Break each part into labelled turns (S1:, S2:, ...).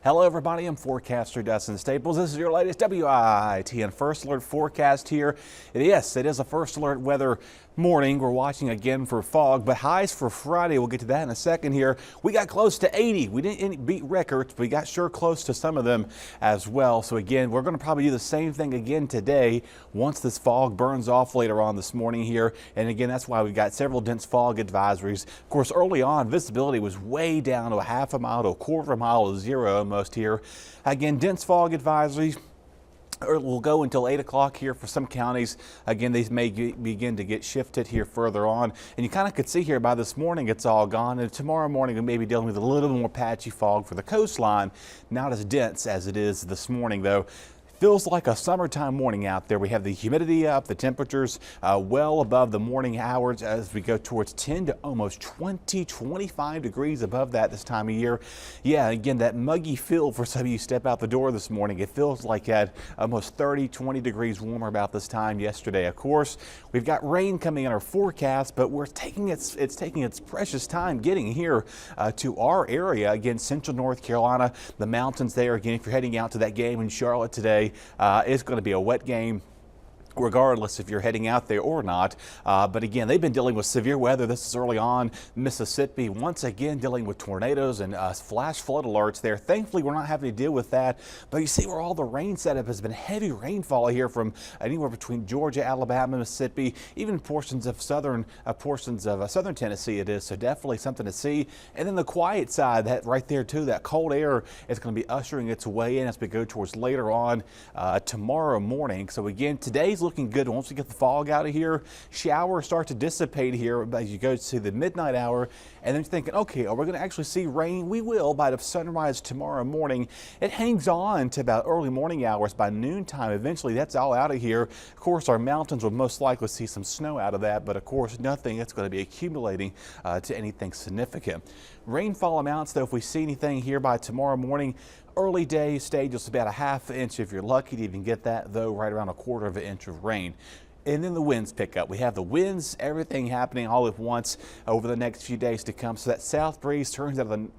S1: Hello everybody, I'm forecaster Dustin Staples. This is your latest WITN First Alert forecast here. It is a First Alert weather morning. We're watching again for fog, but highs for Friday, we'll get to that in a second here. We got close to 80. We didn't beat records, but we got sure close to some of them as well. So again, we're going to probably do the same thing again today once this fog burns off later on this morning here. And again, that's why we've got several dense fog advisories. Of course, early on, visibility was way down to a half a mile to a quarter of a mile to zero almost here. Again, dense fog advisories will go until 8 o'clock here for some counties. Again, these may begin to get shifted here further on. And you kind of could see here by this morning it's all gone. And tomorrow morning we may be dealing with a little bit more patchy fog for the coastline. Not as dense as it is this morning though. Feels like a summertime morning out there. We have the humidity up, the temperatures well above the morning hours as we go towards 10 to almost 25 degrees above that this time of year. Yeah, again, that muggy feel for some of you step out the door this morning. It feels like at almost 20 degrees warmer about this time yesterday. Of course, we've got rain coming in our forecast, but it's taking its precious time getting here to our area. Again, central North Carolina, the mountains there. Again, if you're heading out to that game in Charlotte today, it's going to be a wet game regardless if you're heading out there or not. But again, they've been dealing with severe weather. This is early on. Mississippi once again dealing with tornadoes and flash flood alerts there. Thankfully, we're not having to deal with that. But you see where all the rain setup has been heavy rainfall here from anywhere between Georgia, Alabama, Mississippi, even portions of southern Tennessee it is. So definitely something to see. And then the quiet side, that right there too, that cold air is going to be ushering its way in as we go towards later on tomorrow morning. So again, today's looking good. Once we get the fog out of here, showers start to dissipate here as you go to the midnight hour, and then you're thinking, okay, are we going to actually see rain? We will by the sunrise tomorrow morning. It hangs on to about early morning hours. By noontime, eventually that's all out of here. Of course, our mountains will most likely see some snow out of that, but of course nothing that's going to be accumulating to anything significant. Rainfall amounts, though, if we see anything here by tomorrow morning, early day stage is about a ½ inch if you're lucky to even get that, though right around a ⁄4 inch of rain. And then the winds pick up. We have the winds, everything happening all at once over the next few days to come. So that south breeze turns out of the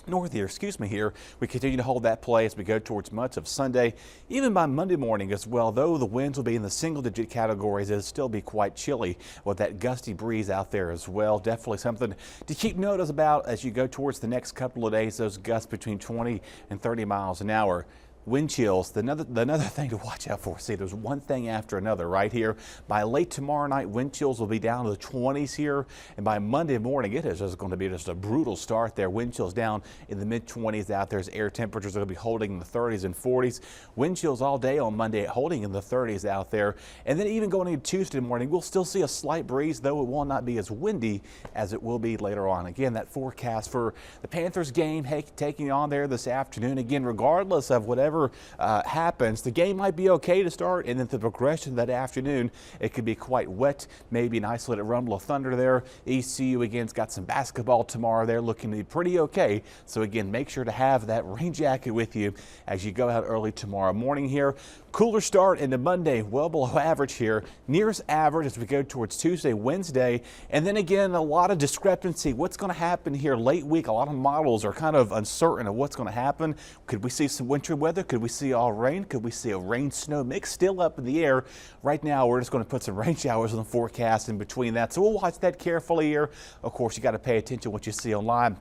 S1: north here, here. We continue to hold that play as we go towards much of Sunday, even by Monday morning as well. Though the winds will be in the single-digit categories, it'll still be quite chilly with that gusty breeze out there as well. Definitely something to keep notice about as you go towards the next couple of days. Those gusts between 20 and 30 miles an hour. Wind chills, another thing to watch out for. See, there's one thing after another right here. By late tomorrow night, wind chills will be down to the 20s here. And by Monday morning, it is just going to be just a brutal start there. Wind chills down in the mid-20s out there as air temperatures are going to be holding in the 30s and 40s. Wind chills all day on Monday, holding in the 30s out there. And then even going into Tuesday morning, we'll still see a slight breeze, though it will not be as windy as it will be later on. Again, that forecast for the Panthers game taking on there this afternoon. Again, regardless of whatever happens, the game might be okay to start, and then the progression that afternoon, it could be quite wet, maybe an isolated rumble of thunder there. ECU again's got some basketball tomorrow. They're looking to be pretty okay. So again, make sure to have that rain jacket with you as you go out early tomorrow morning here. Cooler start into Monday, well below average here, nearest average as we go towards Tuesday, Wednesday, and then again a lot of discrepancy. What's going to happen here late week? A lot of models are kind of uncertain of what's going to happen. Could we see some wintry weather? Could we see all rain? Could we see a rain-snow mix still up in the air? Right now, we're just going to put some rain showers in the forecast in between that, so we'll watch that carefully here. Of course, you got to pay attention to what you see online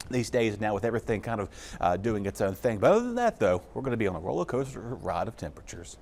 S1: these days now with everything kind of doing its own thing. But other than that, though, we're going to be on a roller coaster ride of temperatures.